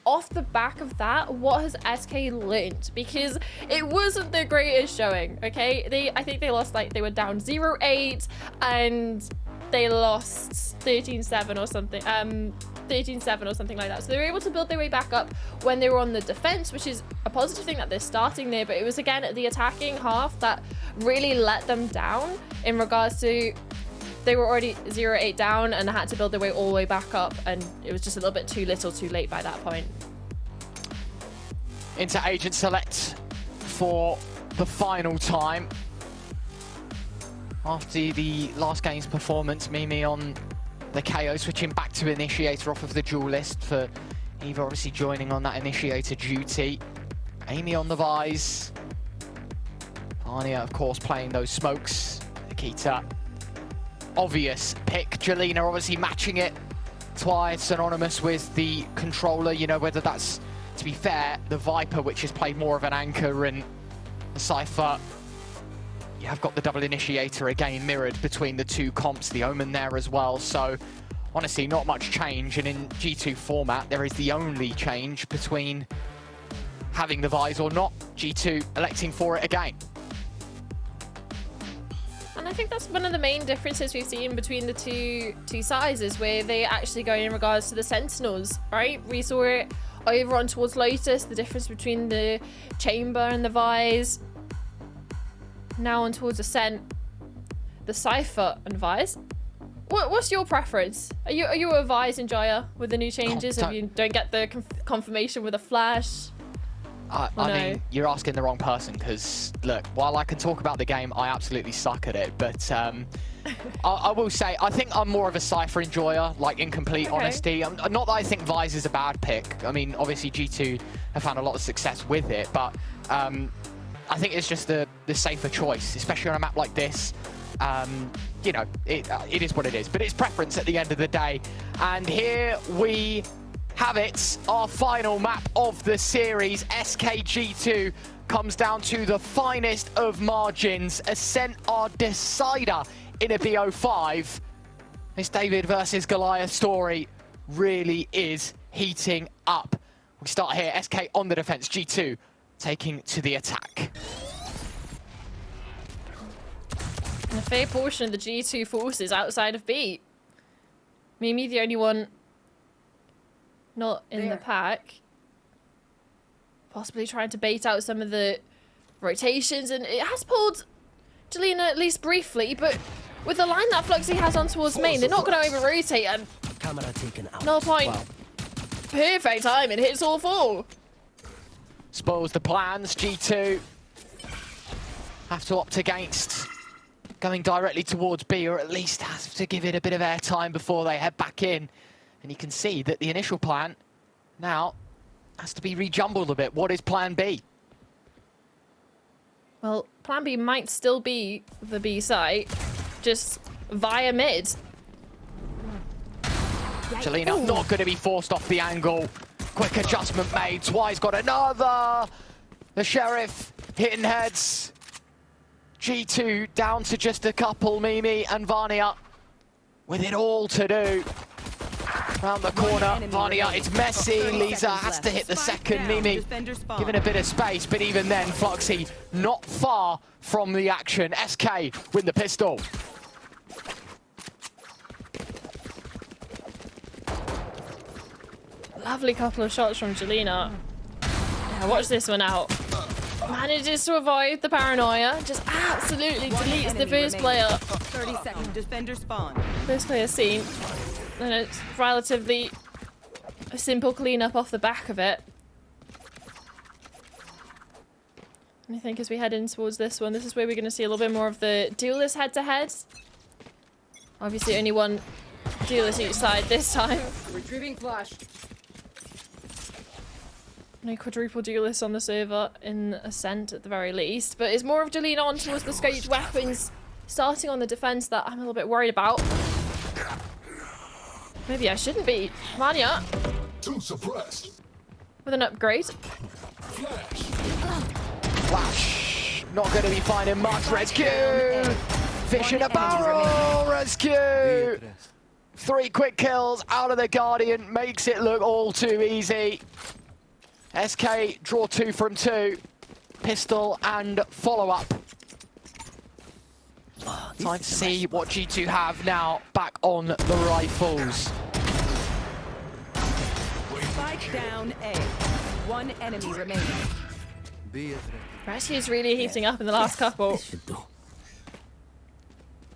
off the back of that, what has SK learned? Because it wasn't the greatest showing, okay? I think they lost, like, they were down 0-8 and they lost 13-7 or something. 13-7 or something like that. So they were able to build their way back up when they were on the defense, which is a positive thing that they're starting there. But it was, again, the attacking half that really let them down in regards to they were already 0-8 down and had to build their way all the way back up. And it was just a little bit too little too late by that point. Into agent select for the final time. After the last game's performance, Mimi on the KO, switching back to Initiator off of the dual list for Eva, obviously joining on that Initiator duty. Amy on the Vise. Anya, of course, playing those smokes. Nikita, obvious pick. Jelena obviously matching it twice, synonymous with the controller. You know, whether that's, to be fair, the Viper, which has played more of an anchor, and the Cypher. You have got the double Initiator again mirrored between the two comps, the Omen there as well. So honestly, not much change. And in G2 format, there is the only change between having the Vise or not. G2 electing for it again. And I think that's one of the main differences we've seen between the two sizes, where they actually go in regards to the Sentinels, right? We saw it over on towards Lotus, the difference between the Chamber and the Vise. Now on towards Ascent, the Cypher and Vise. What's your preference? Are you a Vise enjoyer with the new changes? If you don't get the confirmation with a flash? I mean, you're asking the wrong person, because look, while I can talk about the game, I absolutely suck at it. But I will say, I think I'm more of a Cypher enjoyer, like, in complete honesty. Not that I think Vise is a bad pick. I mean, obviously G2 have found a lot of success with it, but I think it's just the safer choice, especially on a map like this. You know, it is what it is, but it's preference at the end of the day. And here we have it, our final map of the series. SKG2 comes down to the finest of margins. Ascent are decider in a BO5. This David versus Goliath story really is heating up. We start here, SK on the defense, G2 taking to the attack. And a fair portion of the G2 forces outside of B. Mimi, the only one not in the pack. Possibly trying to bait out some of the rotations, and it has pulled Jelena at least briefly, but with the line that Fluxy has on towards main, they're not going to over-rotate, and Camera taken out. no point. Wow. Perfect timing, hits all four. Spoils the plans. G2 have to opt against going directly towards B, or at least have to give it a bit of airtime before they head back in. And you can see that the initial plan now has to be rejumbled a bit. What is plan B? Well, plan B might still be the B site, just via mid. Jelena not going to be forced off the angle. Quick adjustment made. Twi's got another. The Sheriff hitting heads. G2 down to just a couple. Mimi and Vania with it all to do. Round the corner, Vania, it's messy. Lisa has to hit the second. Mimi giving a bit of space, but even then, Fluxy not far from the action. SK win the pistol. Lovely couple of shots from Jelena. Yeah, watch this one out. Manages to avoid the paranoia. Just absolutely deletes the first player. 30 seconds. Defender spawn. First player seen. And it's relatively a simple cleanup off the back of it. And I think as we head in towards this one, this is where we're going to see a little bit more of the duelist head-to-head. Obviously only one duelist each side this time. Retrieving flash. No quadruple duelists on the server in Ascent at the very least. But it's more of Jelena on towards the scoped weapons, starting on the defense that I'm a little bit worried about. Maybe I shouldn't be. Vania. Too suppressed. With an upgrade. Flash. Not going to be finding much. Rescue. Fish in a barrel. Rescue. 3 quick kills out of the Guardian makes it look all too easy. SK draw 2 from 2. Pistol and follow-up. Time to see what G2 have now back on the rifles. Spike down A. 1 enemy remaining. Rescue's really heating up in the last couple.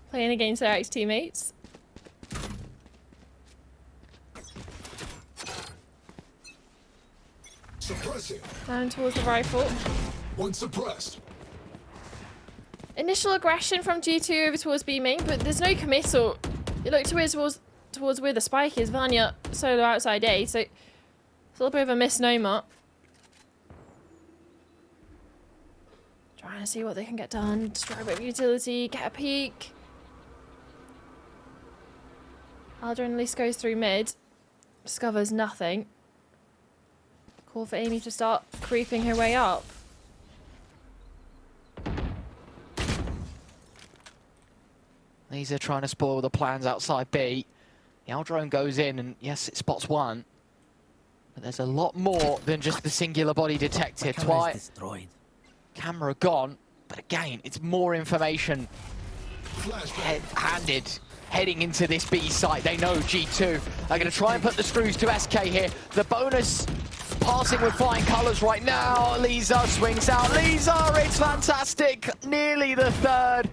Playing against their ex-teammates. Suppressing. Down towards the rifle. 1 suppressed. Initial aggression from G2 over towards B main, but there's no committal. You look towards where the spike is. Vanya solo outside A, so it's a little bit of a misnomer. Trying to see what they can get done. Destroy a bit of utility, get a peek. Aldrin at least goes through mid. Discovers nothing. Call for Amy to start creeping her way up. These are trying to spoil the plans outside B. The L drone goes in and yes, it spots 1. But there's a lot more than just the singular body detected. Twice. Camera gone. But again, it's more information heading into this B site. They know G2 are going to try and put the screws to SK here. The bonus passing with flying colours right now. Lisa swings out. Lisa, it's fantastic. Nearly the 3rd.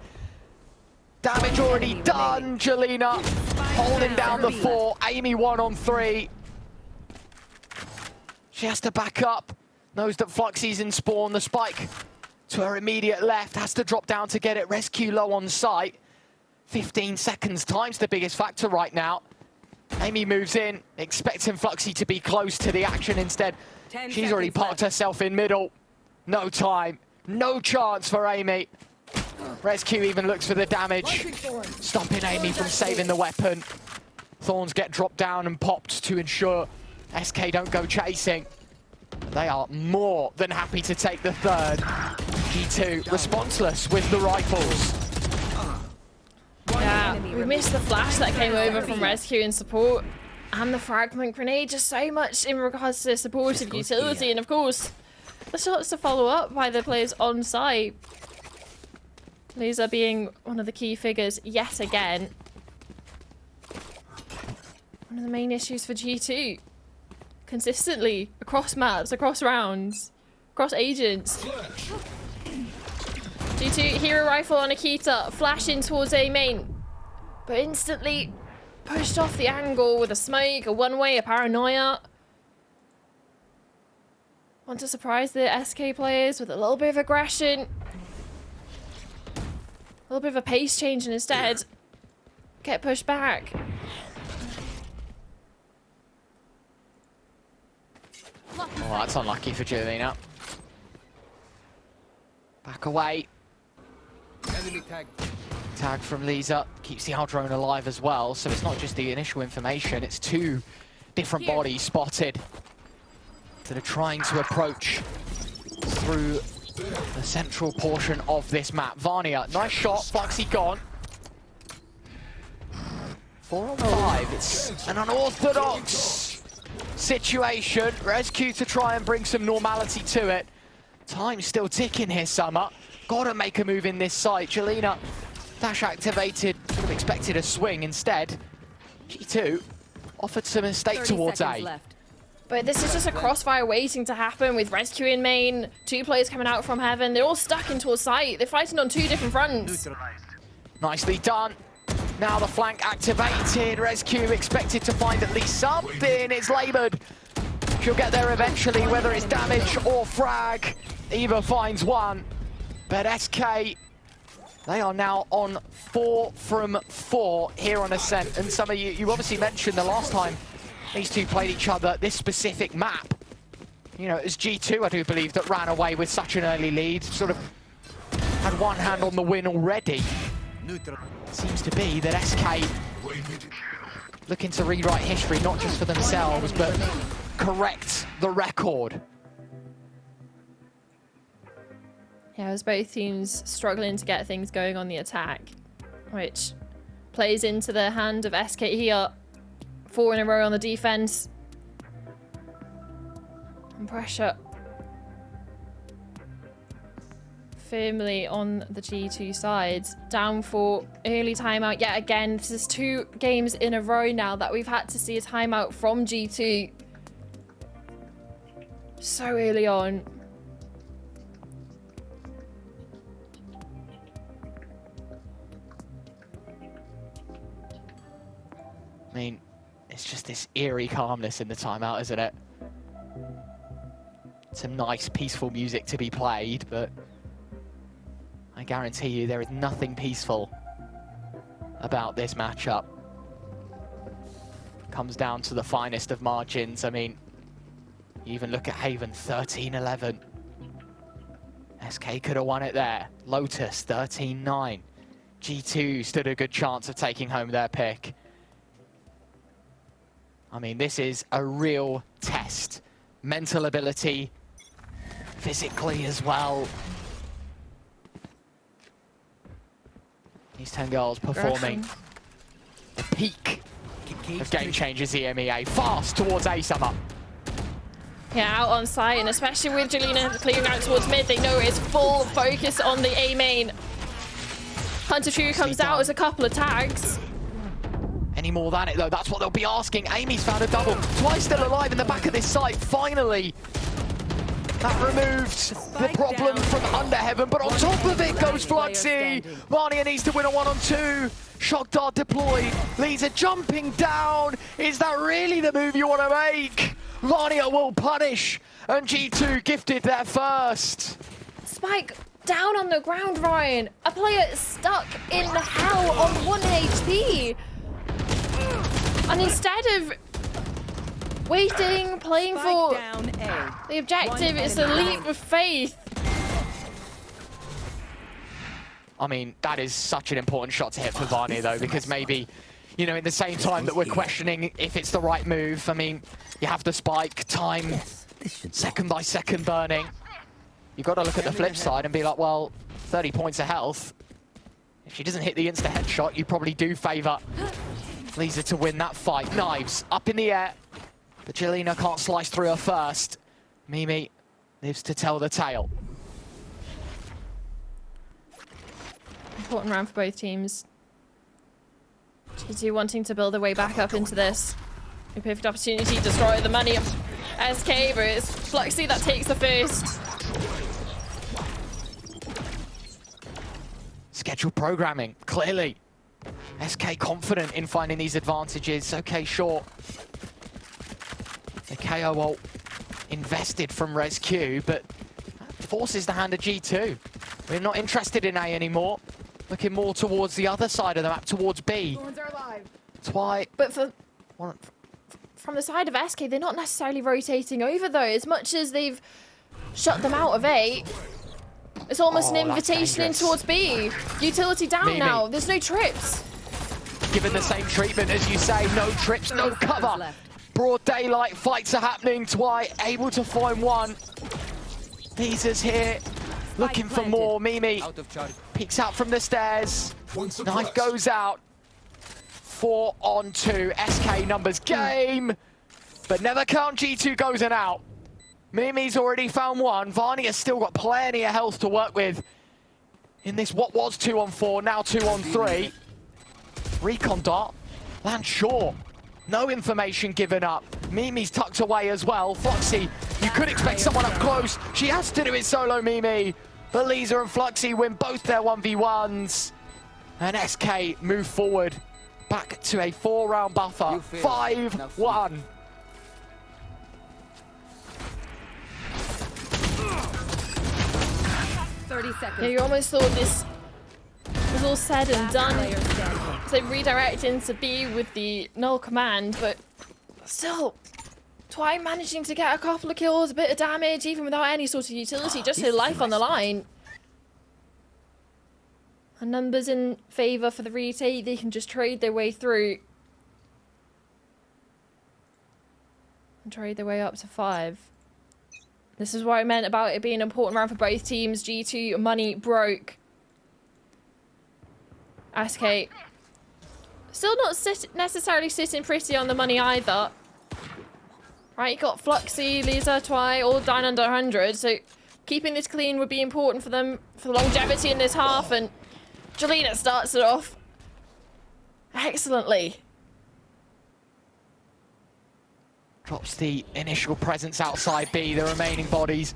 Damage already done. Jelena holding down the 4. Amy 1 on 3. She has to back up. Knows that Fluxy's in spawn. The spike to her immediate left. Has to drop down to get it. Rescue low on sight. 15 seconds. Time's the biggest factor right now. Amy moves in, expecting Fluxy to be close to the action instead. She's already parked herself in middle. No time. No chance for Amy. Rescue even looks for the damage, stopping Amy from saving the weapon. Thorns get dropped down and popped to ensure SK don't go chasing. They are more than happy to take the 3rd. G2 responseless with the rifles. Yeah, we missed the flash that came over from Rescue in support. And the fragment grenade, just so much in regards to supportive utility. And of course, the shots to follow up by the players on site. Lisa being one of the key figures yet again. One of the main issues for G2. Consistently, across maps, across rounds, across agents. G2 hero rifle on Akita, flashing towards A main. But instantly pushed off the angle with a smoke, a one-way, a paranoia. Want to surprise the SK players with a little bit of aggression. A little bit of a pace change and instead get pushed back. Oh, that's unlucky for Jelena. Back away. Tag from Lisa. Keeps the L drone alive as well, so it's not just the initial information, it's 2 different bodies spotted that are trying to approach through the central portion of this map. Vanya, nice shot, Fluxy gone. 4 on 5, it's an unorthodox situation. Rescue to try and bring some normality to it. Time's still ticking here, Summer. Gotta make a move in this site. Jelena, dash activated, would have expected a swing instead. G2 offered some mistake towards A. Left. But this is just a crossfire waiting to happen with Rescue in main, 2 players coming out from heaven. They're all stuck into a site. They're fighting on 2 different fronts. Nicely done. Now the flank activated. Rescue expected to find at least something. It's laboured. She'll get there eventually, whether it's damage or frag. Eva finds 1. But SK, they are now on 4 from 4 here on Ascent. And some of you obviously mentioned the last time these 2 played each other, this specific map. You know, it's G2, I do believe, that ran away with such an early lead. Sort of had one hand on the win already. Seems to be that SK looking to rewrite history, not just for themselves, but correct the record. Yeah, as both teams struggling to get things going on the attack, which plays into the hand of SK here. 4 in a row on the defense. And pressure firmly on the G2 side. Down for early timeout yet again. This is 2 games in a row now that we've had to see a timeout from G2. So early on. I mean, it's just this eerie calmness in the timeout, isn't it? Some nice, peaceful music to be played, but I guarantee you there is nothing peaceful about this matchup. Comes down to the finest of margins. I mean, you even look at Haven, 13-11. SK could have won it there. Lotus, 13-9. G2 stood a good chance of taking home their pick. I mean, this is a real test. Mental ability, physically as well. These 10 girls performing the peak of Game Changers EMEA. Fast towards A summer. Yeah, out on site, and especially with Jelena clearing out towards mid, they know it's full focus on the A main. Hunter True comes out as a couple of tags. Any more than it though, that's what they'll be asking. Amy's found a double. Twice still alive in the back of this site, finally. That removed the problem from under heaven, but on top of it goes Fluxy. Vania needs to win a 1-on-2. Shock dart deployed. Lisa jumping down. Is that really the move you want to make? Vania will punish, and G2 gifted their first. Spike down on the ground, Ryan. A player stuck in hell on 1 HP. And instead of waiting, playing for the objective, it's a leap of faith. I mean, that is such an important shot to hit for Vania though, because maybe, you know, in the same time that we're questioning if it's the right move, I mean, you have the spike, time, second by second burning. You've got to look at the flip side and be like, well, 30 points of health. If she doesn't hit the insta headshot, you probably do favour Lisa to win that fight. Knives up in the air, but Jelena can't slice through her first. Mimi lives to tell the tale. Important round for both teams. G2 wanting to build their way back up into this. A perfect opportunity to destroy the money of SK, but it's Fluxy that takes the first. Scheduled programming, clearly. SK confident in finding these advantages. Okay, sure. The KO ult invested from ResQ, but that forces the hand of G2. We're not interested in A anymore. Looking more towards the other side of the map, towards B. That's why. But from the side of SK, they're not necessarily rotating over though. As much as they've shut them out of A, it's almost an invitation in towards B. Utility down Mimi. now. There's no trips. Given the same treatment as you say, no trips, no cover. Broad daylight fights are happening. Twy able to find one. Lisa's here, looking for more. Mimi peeks out from the stairs. Knife goes out. 4-on-2. SK numbers game, but never count G2 goes and out. Mimi's already found one. Vania's still got plenty of health to work with in this what was 2-on-4, now 2-on-3. Recon dart, lands short. No information given up. Mimi's tucked away as well. Fluxy, you could expect someone up close. She has to do it solo, Mimi. But Lisa and Fluxy win both their 1v1s. And SK move forward back to a 4-round buffer. 5-1. Yeah, you almost thought this was all said and done. So redirect into B with the null command, but still, Twy managing to get a couple of kills, a bit of damage, even without any sort of utility, just her life on the line. And numbers in favour for the retake, they can just trade their way through. And trade their way up to 5. This is what I meant about it being an important round for both teams. G2 money broke. SK Still not necessarily sitting pretty on the money either. Right, you got Fluxy, Lisa, Twy, all down under 100, so keeping this clean would be important for them for the longevity in this half, and Jelena starts it off excellently. Drops the initial presence outside B. The remaining bodies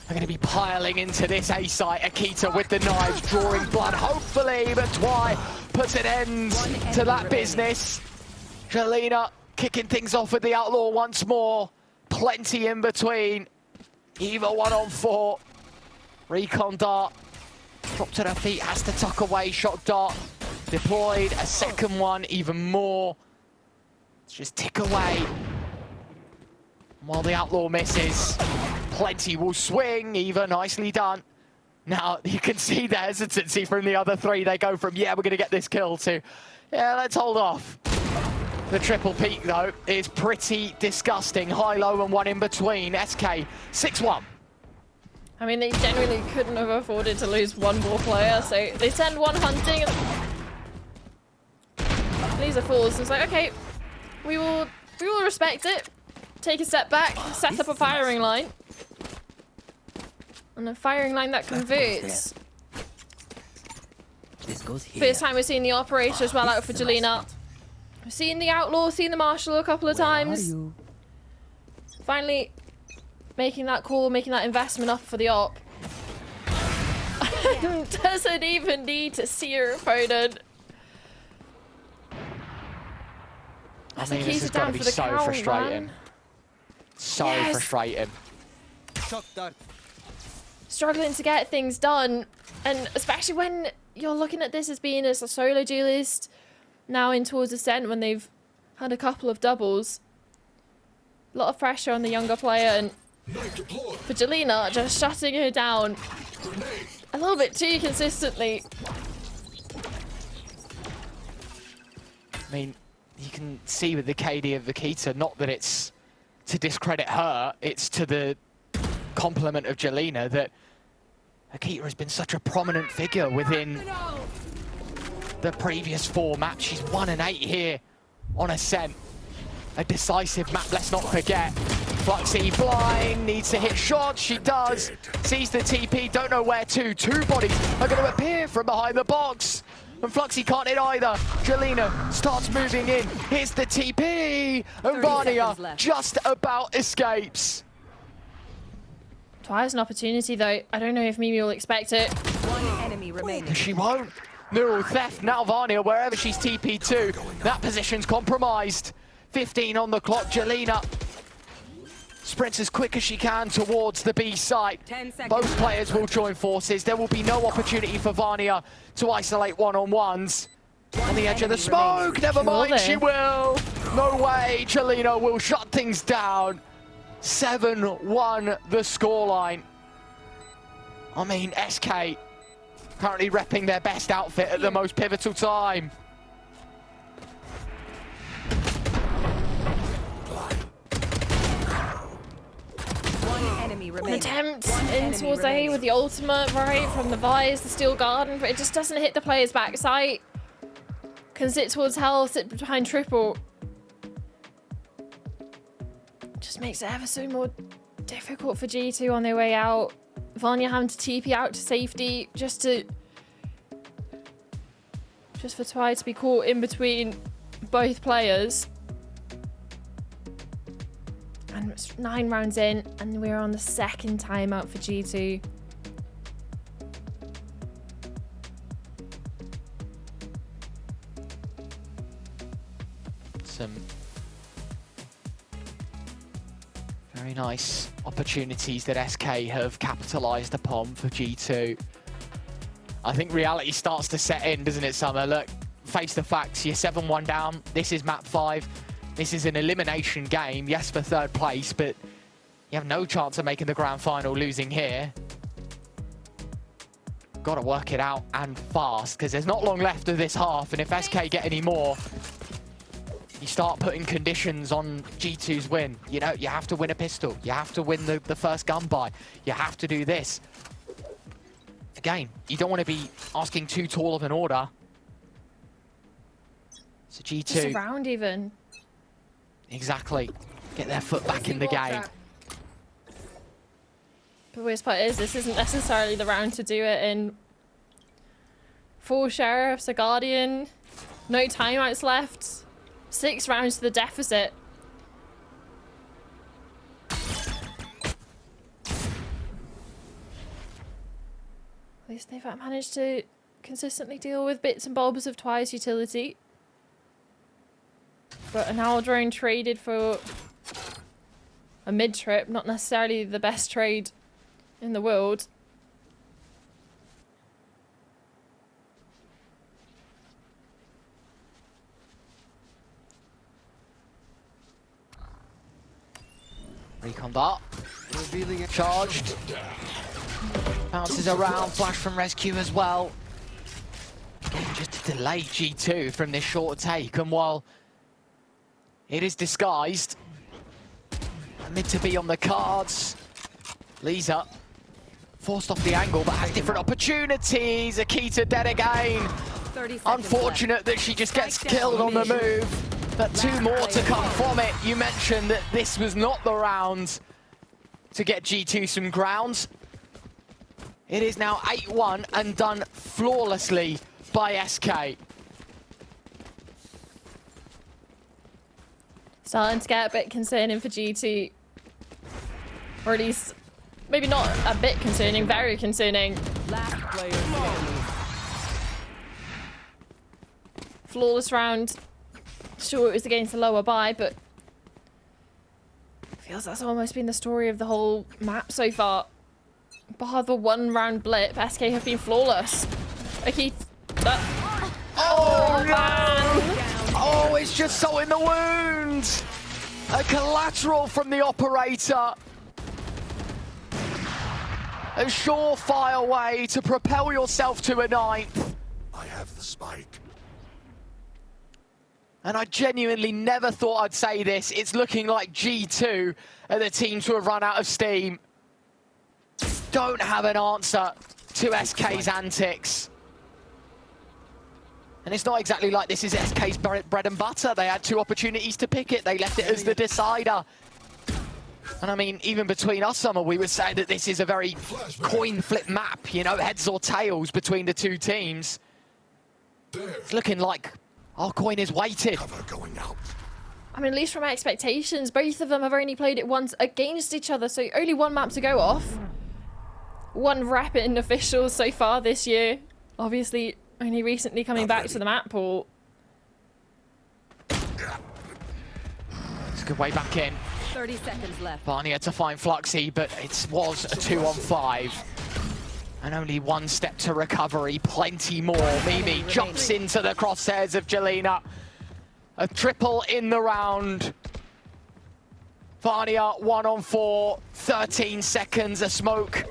are going to be piling into this A site. Akita with the knives, drawing blood, hopefully, but Twy puts an end to that business. Jelena kicking things off with the Outlaw once more. Plenty in between. Eva 1-on-4. Recon dart. Dropped to her feet, has to tuck away. Shock dart deployed. A second one, even more. Let's just tick away. While the Outlaw misses, Plenty will swing. Eva, nicely done. Now, you can see the hesitancy from the other three. They go from, yeah, we're going to get this kill to, yeah, let's hold off. The triple peak, though, is pretty disgusting. High, low, and one in between. SK, 6-1. I mean, they genuinely couldn't have afforded to lose one more player, so they send one hunting. Lisa falls. It's like, okay, we will respect it. Take a step back, set up a firing line. And a firing line that converts. This goes here. First time we're seeing the operator as well out for Jelena. We've seen the Outlaw, seen the Marshal a couple of times. Finally making that call, making that investment up for the op. Doesn't even need to see her opponent. I mean, this has got to be so frustrating. So frustrating. Struggling to get things done, and especially when you're looking at this as being as a solo duelist, now in towards Ascent when they've had a couple of doubles. A lot of pressure on the younger player, and for Jelena, just shutting her down a little bit too consistently. I mean, you can see with the KD of Akita, not that it's to discredit her, it's to the compliment of Jelena that Akita has been such a prominent figure within the previous 4 maps. She's 1-8 here on Ascent. A decisive map, let's not forget. Fluxy blind, needs to hit shots, she does. Sees the TP, don't know where to. 2 bodies are going to appear from behind the box. And Fluxy can't hit either. Jelena starts moving in. Here's the TP. And Vania just about escapes. Twy has an opportunity though. I don't know if Mimi will expect it. One enemy remaining. She won't. Neural theft. Now Vania, wherever she's TP to, that position's compromised. 15 on the clock. Jelena sprints as quick as she can towards the B site. Both players will join forces. There will be no opportunity for Vania to isolate one-on-ones. On the edge of the smoke. Never mind, she will. No way. Jelena will shut things down. 7-1 the scoreline. I mean, SK currently repping their best outfit at the most pivotal time. An attempt in towards A with the ultimate, right, from the Vise, the Steel Garden, but it just doesn't hit the player's backside. Can sit towards Hell, sit behind Triple. Just makes it ever so more difficult for G2 on their way out. Vanya having to TP out to safety just for Twy to be caught in between both players. And it's 9 rounds in, and we're on the second timeout for G2. Some very nice opportunities that SK have capitalized upon for G2. I think reality starts to set in, doesn't it, Summer? Look, face the facts, you're 7-1 down. This is map 5. This is an elimination game, yes, for 3rd place, but you have no chance of making the grand final losing here. Got to work it out, and fast, because there's not long left of this half, and if SK get any more, you start putting conditions on G2's win. You know, you have to win a pistol. You have to win the first gun buy. You have to do this. Again, you don't want to be asking too tall of an order. So Just G2, a round even. exactly, get their foot back in the game. The worst part is this isn't necessarily the round to do it in. Four Sheriffs, a Guardian, no timeouts left. 6 rounds to the deficit. At least they've managed to consistently deal with bits and bobs of Twice utility. But an owl drone traded for a mid trip, not necessarily the best trade in the world. Recon dart. Charged. Bounces around. Flash from Rescue as well. Again, just to delay G2 from this short take. And while it is disguised, mid to be on the cards. Lisa forced off the angle, but has different opportunities. Akita dead again. Unfortunate that she just gets killed on the move. But 2 more to come from it. You mentioned that this was not the round to get G2 some grounds. It is now 8-1 and done flawlessly by SK. Starting to get a bit concerning for G2. Or at least, maybe not a bit concerning, very concerning. Last player standing. Flawless round. Sure, it was against the lower buy, but feels that's almost been the story of the whole map so far. Bar the 1 round blip, SK have been flawless. Akita. Oh man! Oh, it's just so in the wound. A collateral from the operator. A surefire way to propel yourself to a 9th. I have the spike. And I genuinely never thought I'd say this. It's looking like G2 are the team to have run out of steam. Don't have an answer to SK's antics. And it's not exactly like this is SK's bread and butter. They had 2 opportunities to pick it. They left it as the decider. And I mean, even between us, Summer, we would say that this is a very coin flip map, you know, heads or tails between the 2 teams. It's looking like our coin is weighted. Cover going out. I mean, at least from my expectations, both of them have only played it once against each other, so only 1 map to go off. 1 rep in officials so far this year. Obviously, only recently coming back to the map pool. It's a good way back in. 30 seconds left. Barnier to find Fluxy, but it was a 2-on-5. And only 1 step to recovery, plenty more. Mimi jumps into the crosshairs of Jelena. A triple in the round. Barnier 1-on-4, 13 seconds, a smoke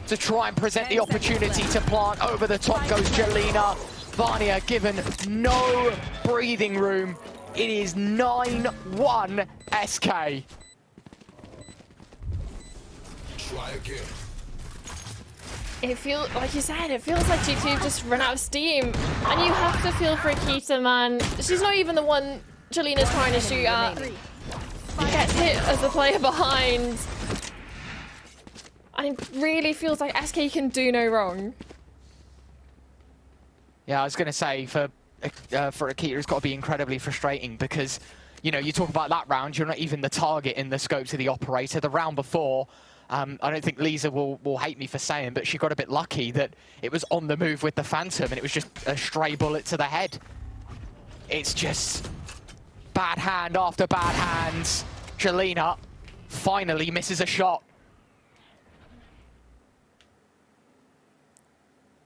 to try and present the opportunity to plant. Over the top goes Jelena. Barnier given no breathing room. It is 9-1 SK. Try again. It feels, like you said, it feels like G2 have just run out of steam. And you have to feel for Akita, man. She's not even the one Jalena's trying to shoot at. She gets hit as the player behind. And it really feels like SK can do no wrong. Yeah, I was going to say, for Akita, it's got to be incredibly frustrating because, you know, you talk about that round, you're not even the target in the scopes of the operator. The round before, I don't think Lisa will hate me for saying, but she got a bit lucky that it was on the move with the Phantom and it was just a stray bullet to the head. It's just bad hand after bad hands. Jelena finally misses a shot.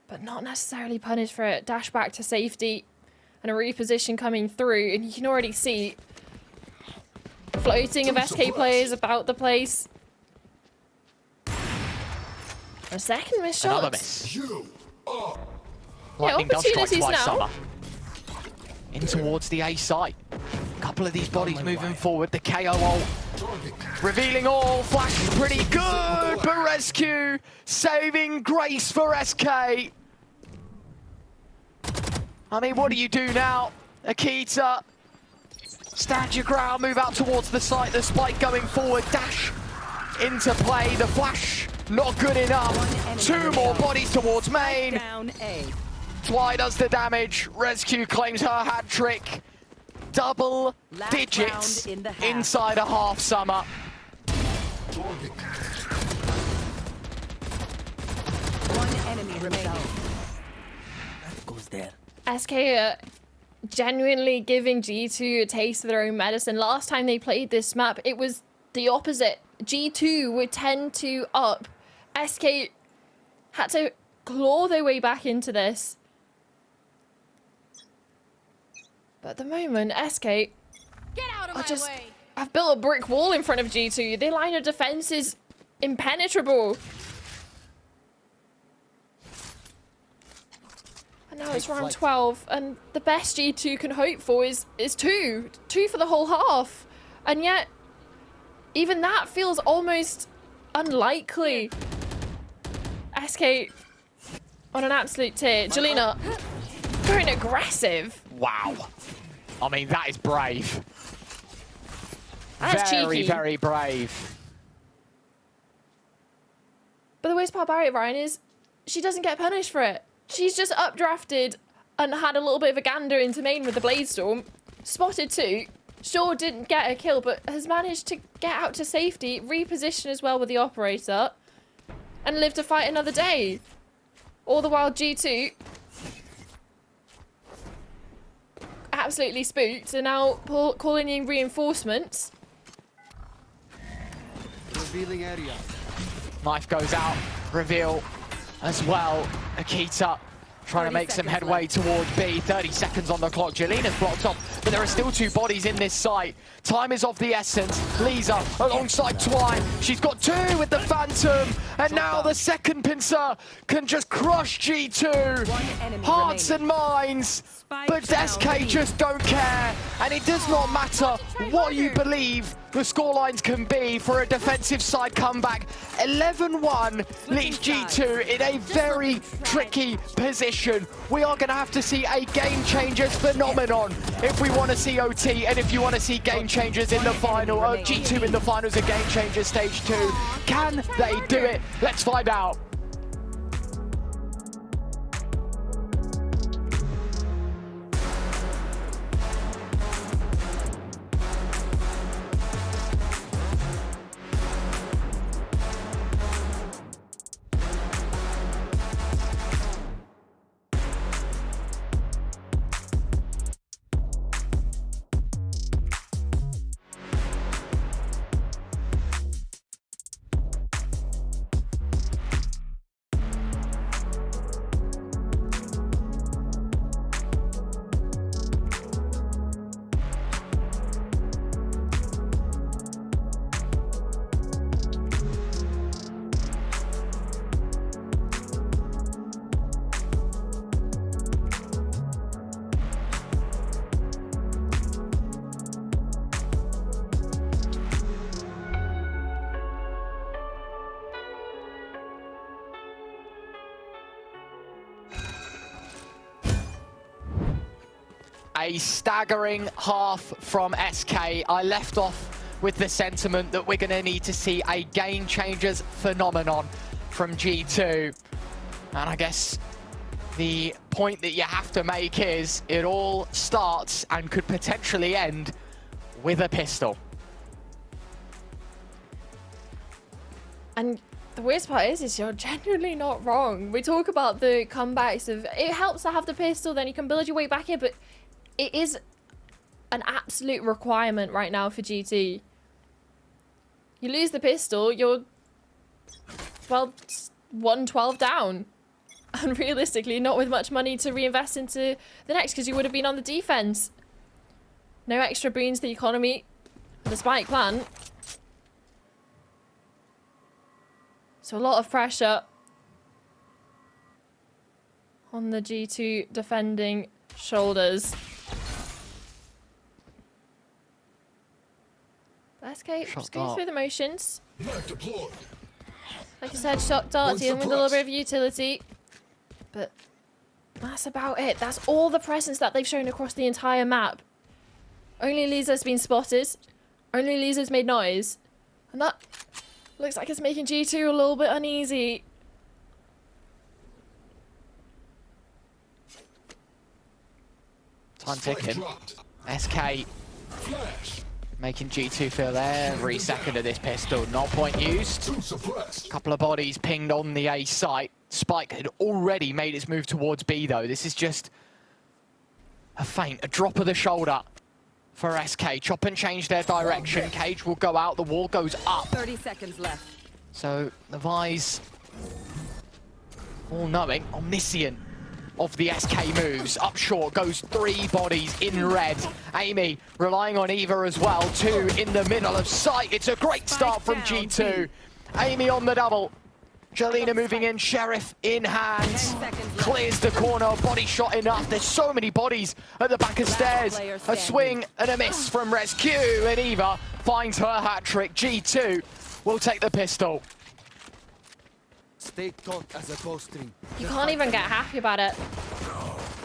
But not necessarily punished for it. Dash back to safety and a reposition coming through. And you can already see floating of SK players about the place. A second miss shot. Another miss. You are. Lightning does strike opportunities twice, now. Summer. In towards the A site. A couple of these bodies moving forward. The KO ult revealing all. Flash is pretty good, but Rescue saving grace for SK. I mean, what do you do now? Akita, stand your ground, move out towards the site. The spike going forward, dash into play. The flash, not good enough. 2 more bodies towards main. Down A. Twy does the damage. Rescue claims her hat trick. Double Last digits round in the half. inside a half summer. One enemy remaining. SK genuinely giving G2 a taste of their own medicine. Last time they played this map, it was the opposite. G2 were 10-2 up. SK had to claw their way back into this. But at the moment, SK Get out of my just way. have built a brick wall in front of G2. Their line of defense is impenetrable. And now it's round 12, and the best G2 can hope for is 2 for the whole half. And yet, even that feels almost unlikely. SK on an absolute tear. Jelena, going aggressive. Wow. I mean, that is brave. That's Very, cheeky. very brave. But the worst part about it, Ryan, is she doesn't get punished for it. She's just updrafted and had a little bit of a gander into main with the Bladestorm. Spotted 2. Sure didn't get a kill, but has managed to get out to safety, reposition as well with the operator, and live to fight another day. All the while G2 absolutely spooked and now calling in reinforcements. Revealing area. Knife goes out. Reveal as well. Akita trying to make some headway towards B. 30 seconds on the clock. Jelena's blocked off, but there are still 2 bodies in this site. Time is of the essence. Lisa alongside Twy. She's got 2 with the Phantom, and now the second pincer can just crush G2. Hearts and minds, but SK just don't care, and it does not matter what you believe the scorelines can be for a defensive side comeback. 11-1 leaves G2 in a very tricky position. We are going to have to see a game changers phenomenon if we want to see OT, and if you want to see game changers in the final, G2 in the finals of game changers stage 2. Can they do it? Let's find out. A staggering half from SK. I left off with the sentiment that we're going to need to see a game changers phenomenon from G2. And I guess the point that you have to make is it all starts and could potentially end with a pistol. And the worst part is you're genuinely not wrong. We talk about the comebacks of it helps to have the pistol, then you can build your way back in, but it is an absolute requirement right now for GT. You lose the pistol, you're, well, 112 down. And realistically, not with much money to reinvest into the next, because you would have been on the defense. No extra boons to the economy, the spike plan. So a lot of pressure on the G2 defending shoulders. SK just going through the motions. Knife deployed. Like I said, shot dart dealing with a little bit of utility. But That's about it. That's all the presence that they've shown across the entire map. Only Lisa's been spotted. Only Lisa's made noise. And that looks like it's making G2 a little bit uneasy. Time ticking. Dropped. SK Flash. making G2 feel every second of this pistol. Not point used. Two suppressed. Couple of bodies pinged on the A site. Spike had already made its move towards B though. This is just a feint, a drop of the shoulder for SK. Chop and change their direction. Cage will go out, the wall goes up. 30 seconds left. So the Vi's all-knowing, omniscient of the SK moves. Up short goes 3 bodies in red. Amy relying on Eva as well. 2 in the middle of sight. It's a great start from G2. Amy on the double. Jelena moving in, Sheriff in hand. Clears the corner, body shot enough. There's so many bodies at the back of stairs. A swing and a miss from Rescue, and Eva finds her hat trick. G2 will take the pistol. Stay taut as a bowstring. You can't even get happy about it.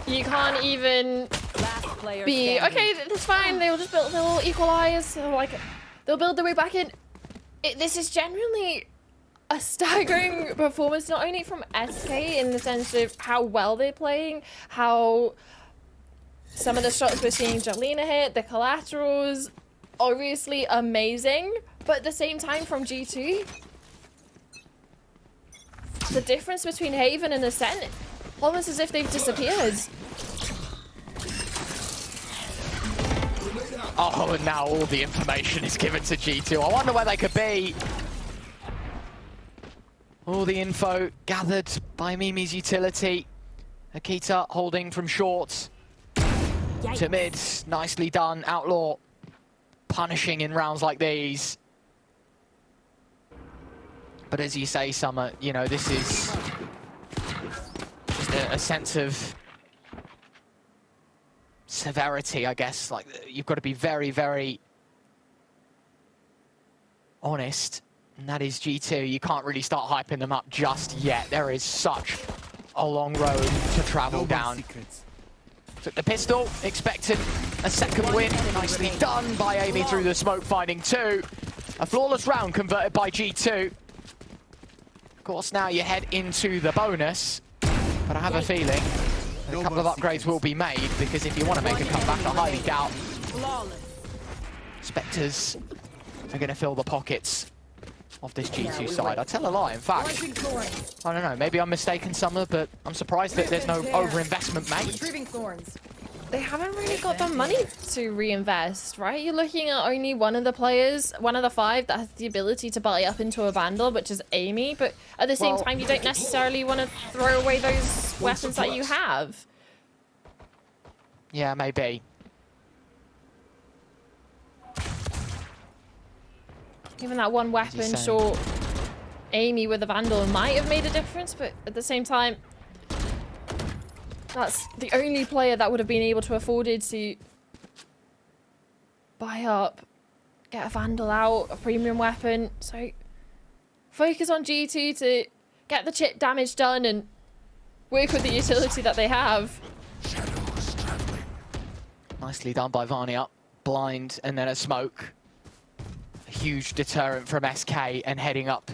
You can't even Last player be, standing. okay, it's fine. They'll just build, they'll equalize. They'll build their way back in. This is genuinely a staggering performance, not only from SK in the sense of how well they're playing, how some of the shots we're seeing Jelena hit, the collaterals, obviously amazing, but at the same time from G2, the difference between Haven and Ascent, almost as if they've disappeared. Oh, and now all the information is given to G2. I wonder where they could be. All the info gathered by Mimi's utility. Akita holding from short to mid. Nicely done, Outlaw. Punishing in rounds like these. But as you say, Summer, you know, this is just a sense of severity, I guess. Like, you've got to be very, very honest. And that is G2. You can't really start hyping them up just yet. There is such a long road to travel down. Took the pistol, expecting a second win. Nicely done by Amy through the smoke, finding 2. A flawless round converted by G2. Of course, now you head into the bonus. But I have a feeling a couple of upgrades will be made, because if you want to make a comeback, I highly doubt Spectres are going to fill the pockets of this G2 side. I tell a lie, in fact. I don't know, maybe I'm mistaken, Summer, but I'm surprised that there's no overinvestment made. They haven't really got the money to reinvest, right? You're looking at only one of the players, one of the 5 that has the ability to buy up into a Vandal, which is Amy, but at the same time, you don't necessarily want to throw away those weapons that you have. Yeah, maybe. Even that one weapon, sure, Amy with a Vandal might have made a difference, but at the same time, that's the only player that would have been able to afford it to buy up, get a Vandal out, a premium weapon. So focus on G2 to get the chip damage done and work with the utility that they have. Nicely done by Vania. Blind and then a smoke. A huge deterrent from SK and heading up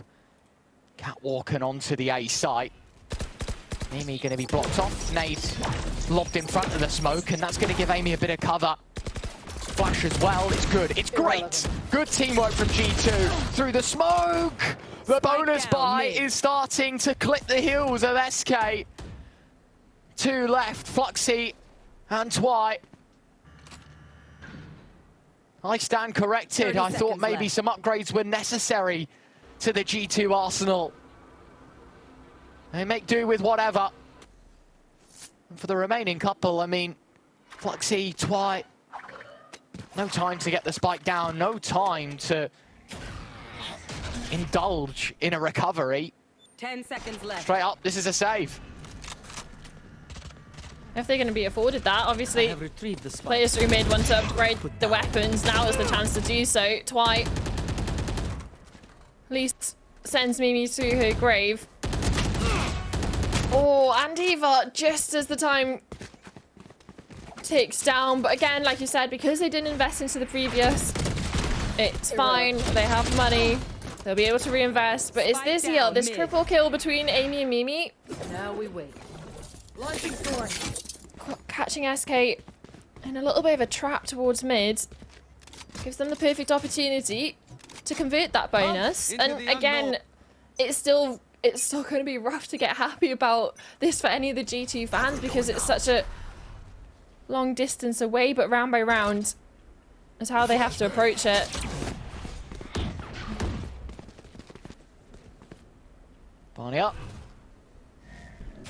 catwalking onto the A site. Amy going to be blocked off. Nade lobbed in front of the smoke, and that's going to give Amy a bit of cover. Flash as well. It's good. It's great. Good teamwork from G2 through the smoke. The bonus buy is starting to clip the heels of SK. 2 left. Fluxy and Twy. I stand corrected. I thought maybe some upgrades were necessary to the G2 arsenal. They make do with whatever. And for the remaining couple, I mean, Fluxy, Twy, no time to get the spike down, no time to indulge in a recovery. 10 seconds left. Straight up, this is a save. If they're going to be afforded that, obviously, players through mid want to upgrade the weapons. Now is the chance to do so. Twy at least sends Mimi to her grave. Oh, and Eva, just as the time ticks down. But again, like you said, because they didn't invest into the previous, it's fine. They have money. They'll be able to reinvest. But is this here, this triple kill between Amy and Mimi? Now we wait. Launching sword. Catching SK in a little bit of a trap towards mid. Gives them the perfect opportunity to convert that bonus. And again, it's still going to be rough to get happy about this for any of the G2 fans because it's such a long distance away, but round by round is how they have to approach it. Barney up.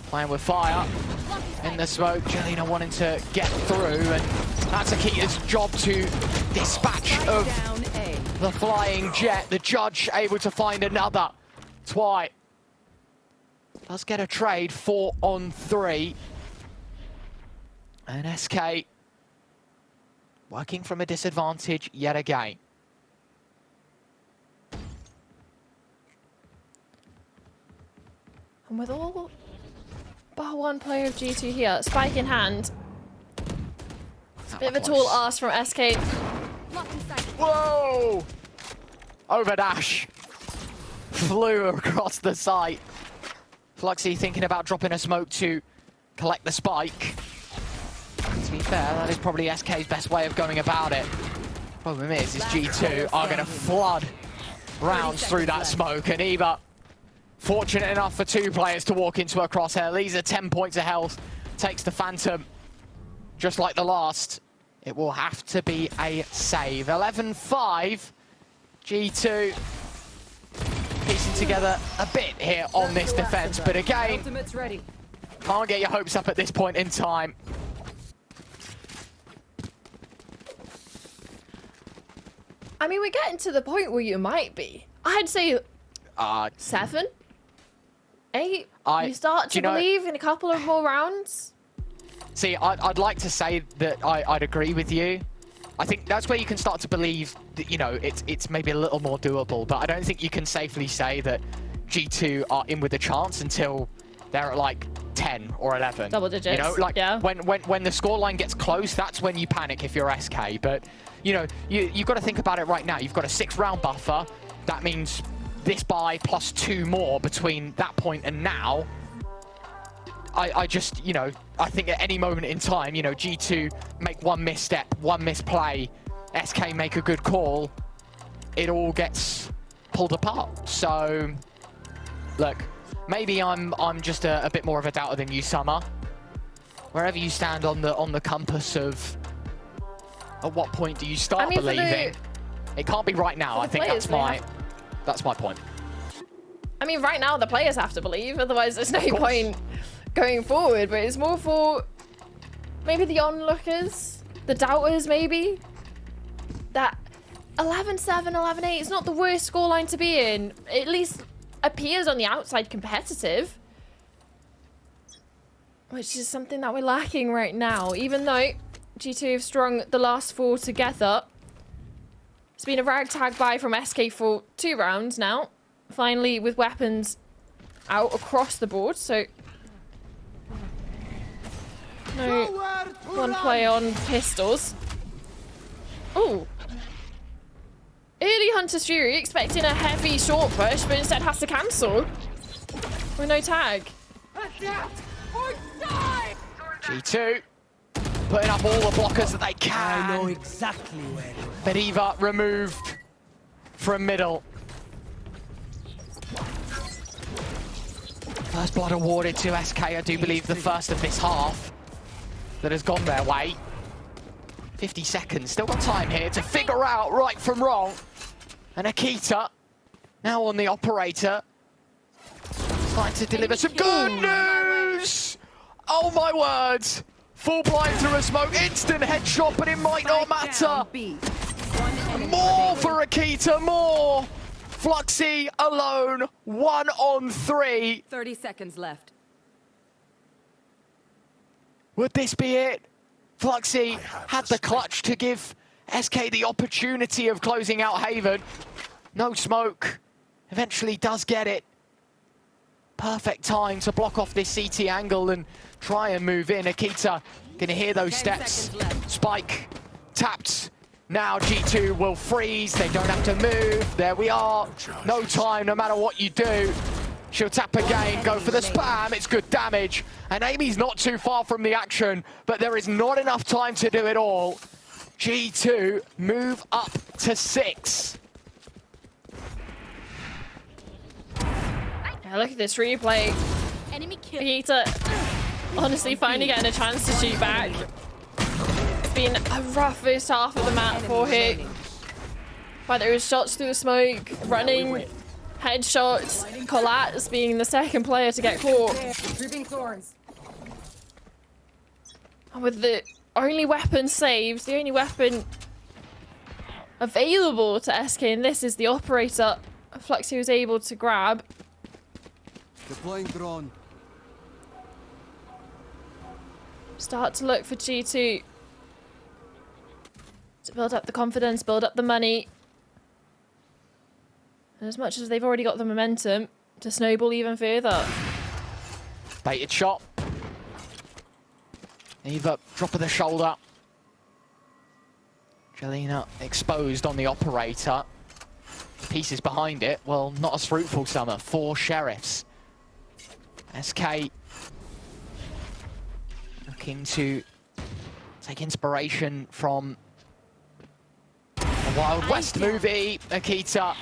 Playing with fire. In the smoke, Jelena wanting to get through, and that's Akita's job to dispatch of the flying jet. The judge able to find another. Twy does get a trade, 4 on 3. And SK working from a disadvantage yet again. And with all but one player of G2 here, spike in hand. It's a bit of a tall ask from SK. Whoa! Overdash. Flew across the site. Fluxy thinking about dropping a smoke to collect the spike. To be fair, that is probably SK's best way of going about it. Problem is G2 are going to flood rounds through that smoke, and Eva, fortunate enough for 2 players to walk into a crosshair. Lisa 10 points of health, takes the Phantom. Just like the last, it will have to be a save. 11-5, G2 piecing together a bit here on this defense, but again, can't get your hopes up at this point in time. I mean, we're getting to the point where you might be. I'd say 7, 8. You start to believe in a couple of more rounds. See, I'd like to say that I'd agree with you. I think that's where you can start to believe that, you know, it's maybe a little more doable, but I don't think you can safely say that G2 are in with a chance until they're at like 10 or 11. Double digits. You know, like yeah. when the scoreline gets close, that's when you panic if you're SK. But you know, you've got to think about it right now. You've got a 6-round buffer. That means this buy plus 2 more between that point and now. I just, you know, I think at any moment in time, you know, G2 make one misstep, one misplay, SK make a good call, it all gets pulled apart. So, look, maybe I'm just a bit more of a doubter than you, Summer. Wherever you stand on the compass of at what point do you start believing? It can't be right now. I think that's my point. I mean, right now the players have to believe, otherwise there's no point going forward. But it's more for maybe the onlookers, the doubters, maybe. That 11-7, 11-8 is not the worst scoreline to be in. At least appears on the outside competitive, which is something that we're lacking right now. Even though G2 have strung the last 4 together, it's been a ragtag buy from SK for 2 rounds now. Finally, with weapons out across the board, so no one play on pistols. Ooh. Early Hunter's Fury expecting a heavy short push, but instead has to cancel with no tag. G2 putting up all the blockers that they can. I know exactly where. But Eva removed from middle. First blood awarded to SK, I do believe the first of this half that has gone their way. 50 seconds, still got time here to figure out right from wrong. And Akita, now on the operator, trying to deliver some good news! Oh my words! Full blind through a smoke, instant headshot, but it might not matter. More for Akita, more! Fluxy alone, 1 on 3. 30 seconds left. Would this be it? Fluxy had the clutch to give SK the opportunity of closing out Haven. No smoke. Eventually does get it. Perfect time to block off this CT angle and try and move in. Akita gonna hear those 10 steps. seconds left. Spike tapped. Now G2 will freeze. They don't have to move. There we are. No time, no matter what you do. She'll tap again, go for the spam. It's good damage. And Amy's not too far from the action, but there is not enough time to do it all. G2 move up to 6. Yeah, look at this replay. Enemy kill. Akita honestly finally getting a chance to shoot back. It's been a rough first half of the map for her. But there was shots through the smoke, running, headshots, Colat's being the second player to get caught. Creeping thorns. And with the only weapon saved, the only weapon available to SK in this is the operator. Fluxy was able to grab. Deploying drone. Start to look for G2 to build up the confidence, build up the money. And as much as they've already got the momentum, to snowball even further. Baited shot. Eva, drop of the shoulder. Jelena exposed on the operator. Pieces behind it, well, not as fruitful summer. 4 sheriffs. SK looking to take inspiration from a Wild West movie. Akita,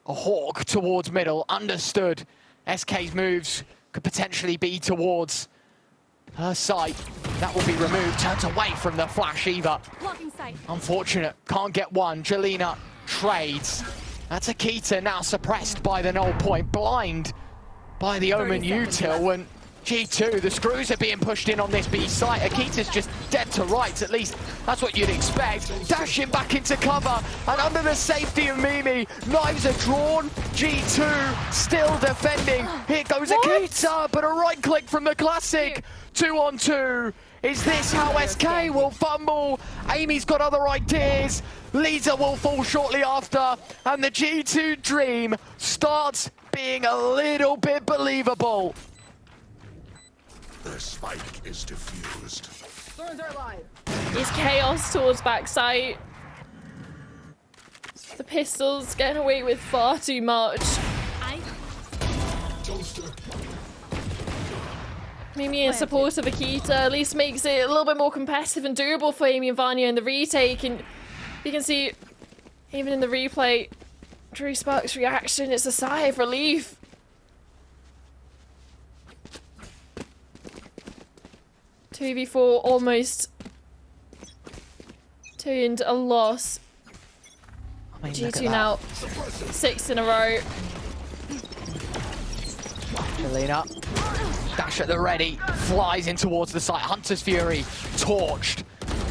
a hawk towards middle, understood. SK's moves could potentially be towards her sight. That will be removed, turns away from the flash. Eva, Blocking sight. unfortunate, can't get one. Jelena trades. That's Akita now suppressed by the null point, blind by the Omen util, and G2, the screws are being pushed in on this B site. Akita's just dead to rights, at least that's what you'd expect. Dashing back into cover, and under the safety of Mimi, knives are drawn. G2 still defending. Here goes Akita, but a right click from the Classic. 2-on-2. Is this how SK will fumble? Amy's got other ideas. Lisa will fall shortly after, and the G2 dream starts being a little bit believable. The spike is diffused. Thorns are alive. Is chaos towards backside. The pistols getting away with far too much. Toaster. Mimi in support of Akita at least makes it a little bit more competitive and doable for Amy and Vanya in the retake, and you can see even in the replay Drew Sparks' reaction, it's a sigh of relief. Two v 4 almost turned a loss. I mean, look at G2 now 6 in a row. Jelena, dash at the ready, flies in towards the site. Hunter's Fury, torched.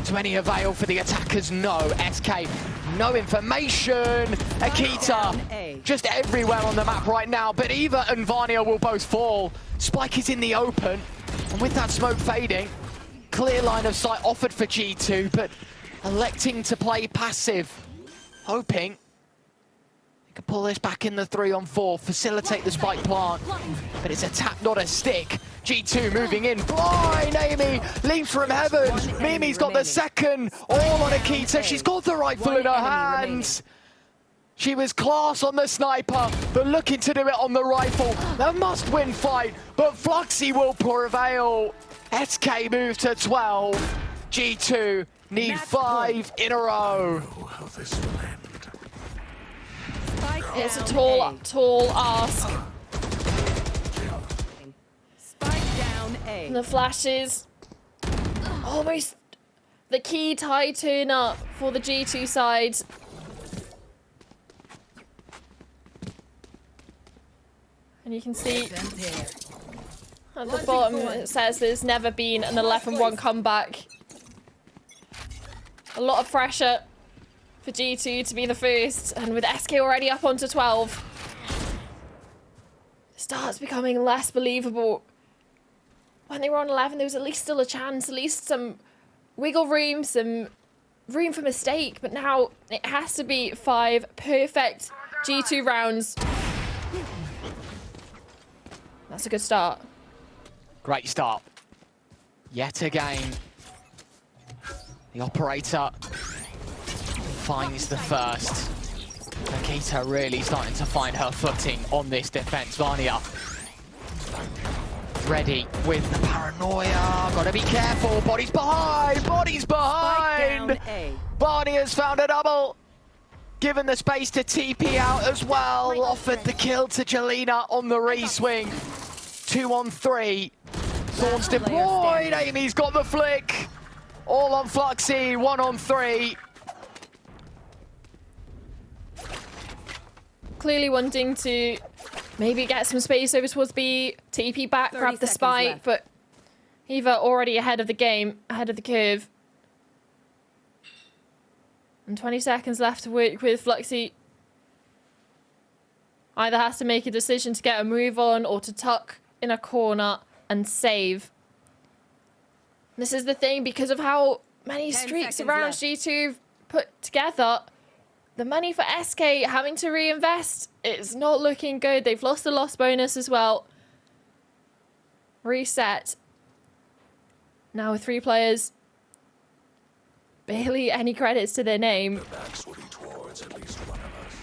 To any avail for the attackers? No. SK, no information. Akita, just everywhere on the map right now, but Eva and Vanya will both fall. Spike is in the open, and with that smoke fading, clear line of sight offered for G2, but electing to play passive, hoping they can pull this back in the 3-on-4, facilitate the spike plant, but it's a tap, not a stick. G2 moving in, blind Amy, leaps from heaven. Mimi's got the second, all on Akita. She's got the rifle in her hands. She was class on the sniper, but looking to do it on the rifle. A must-win fight, but Fluxy will prevail. SK move to 12. G2 need 5 in a row. Oh, how this will end. It's a tall ask. Spike down A. And the flashes, almost the key tie turn up for the G2 side. And you can see at the bottom it says there's never been an 11-1 comeback. A lot of pressure for G2 to be the first, and with SK already up onto 12, it starts becoming less believable. When they were on 11, there was at least still a chance, at least some wiggle room, some room for mistake, but now it has to be 5 perfect G2 rounds That's a good start. Great start. Yet again, the operator finds the first. Nikita really starting to find her footing on this defense. Vania ready with the paranoia. Gotta be careful. Body's behind. Body's behind. Spike down A. Vania's found a double. Given the space to TP out as well. Offered the kill to Jelena on the re-swing. 2 on 3. Thorns deployed. Amy's got the flick. All on Fluxy. 1 on 3. Clearly wanting to maybe get some space over towards B, TP back, grab the spike, left. but Eva already ahead of the game, ahead of the curve. And 20 seconds left to work with. Fluxy either has to make a decision to get a move on or to tuck in a corner and save. This is the thing, because of how many 10 streaks seconds around left. G2 put together, the money for SK having to reinvest, it's not looking good. They've lost the loss bonus as well. Reset. Now with 3 players. Barely any credits to their name. The backs will be towards at least one of us.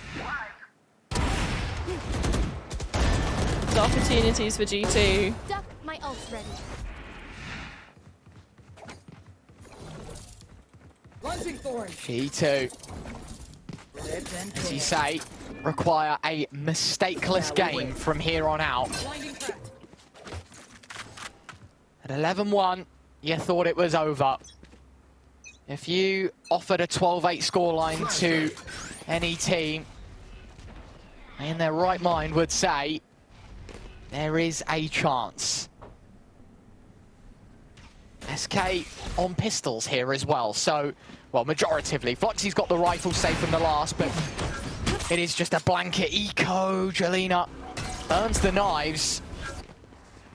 There's opportunities for G2. Duck, my ult's ready. Launching thorns. G2, as you say, require a mistakeless game from here on out. Blinding crack. At 11-1, you thought it was over. If you offered a 12-8 scoreline to any team, in their right mind would say, there is a chance. SK on pistols here as well, so, well, majoritively. Fluxy's got the rifle safe from the last, but it is just a blanket eco. Jelena earns the knives,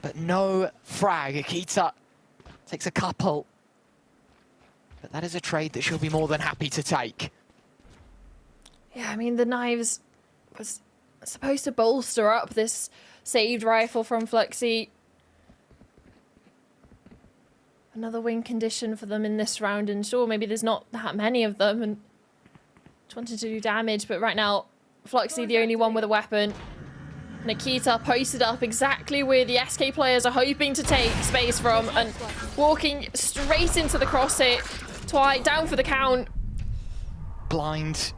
but no frag. Akita takes a couple, but that is a trade that she'll be more than happy to take. Yeah, I mean, the knives was supposed to bolster up this saved rifle from Fluxy. Another win condition for them in this round, and sure, maybe there's not that many of them, and just wanted to do damage, but right now, Fluxy the only one with a weapon. Nikita posted up exactly where the SK players are hoping to take space from, and walking straight into the cross hit. Twi down for the count. Blind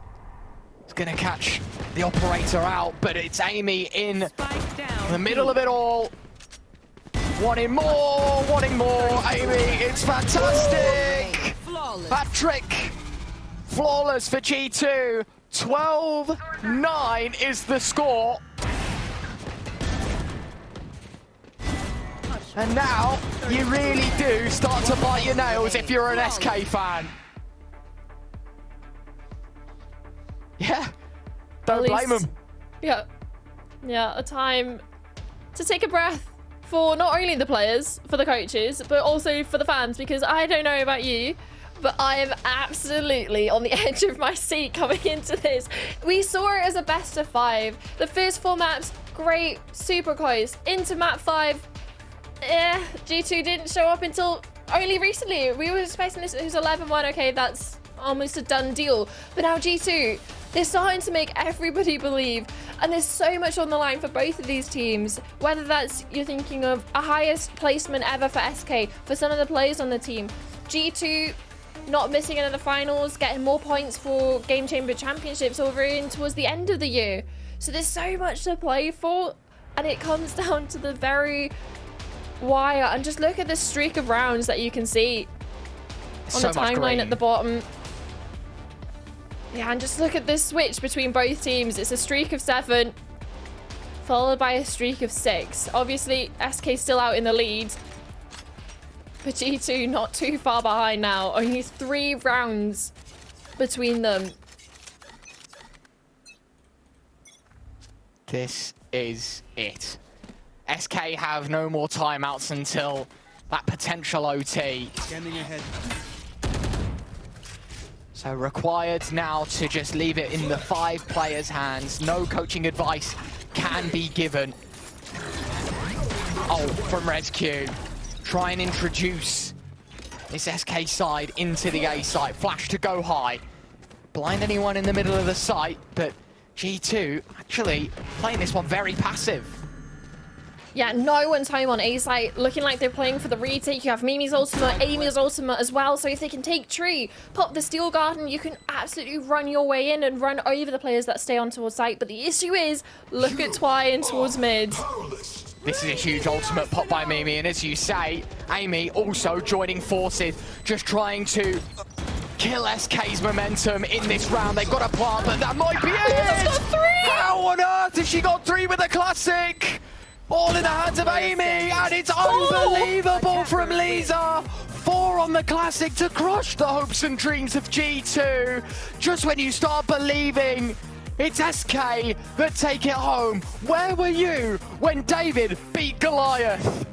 is going to catch the operator out, but it's Amy in Spike down. the middle of it all. Wanting more, Amy, it's fantastic! Flawless. Hat-trick, flawless for G2. 12-9 is the score. And now, you really do start to bite your nails if you're an SK fan. Yeah, don't At blame least- them. Yeah, a time to take a breath for not only the players, for the coaches, but also for the fans, because I don't know about you, but I am absolutely on the edge of my seat coming into this. We saw it as a best of 5. The first 4 maps, great, super close. Into map 5, G2 didn't show up until only recently. We were expecting this, it was 11-1, okay, that's almost a done deal. But now G2, they're starting to make everybody believe, and there's so much on the line for both of these teams. Whether that's you're thinking of a highest placement ever for SK, for some of the players on the team. G2 not missing another finals, getting more points for Game Chamber Championships over in towards the end of the year. So there's so much to play for, and it comes down to the very wire. And just look at the streak of rounds that you can see on So the much timeline green. at the bottom. Yeah, and just look at this switch between both teams. It's a streak of 7, followed by a streak of 6. Obviously, SK still out in the lead, but G2 not too far behind now. Only 3 rounds between them. This is it. SK have no more timeouts until that potential OT. Scanning ahead. So required now to just leave it in the 5 players' hands. No coaching advice can be given. Oh, from Rescue. Try and introduce this SK side into the A site. Flash to go high. Blind anyone in the middle of the site, but G2 actually playing this one very passive. Yeah, no one's home on A site, looking like they're playing for the retake. You have Mimi's ultimate, Amy's ultimate as well. So if they can take tree, pop the steel garden, you can absolutely run your way in and run over the players that stay on towards site. But the issue is, look at Twy in towards mid. This is a huge ultimate pop by Mimi, and as you say, Amy also joining forces, just trying to kill SK's momentum in this round. They've got a plant, but that might be it! Got 3! How on earth has she got 3 with a classic? All in the hands of Amy, and it's unbelievable from Lisa. 4 on the classic to crush the hopes and dreams of G2. Just when you start believing it's SK that take it home. Where were you when David beat Goliath?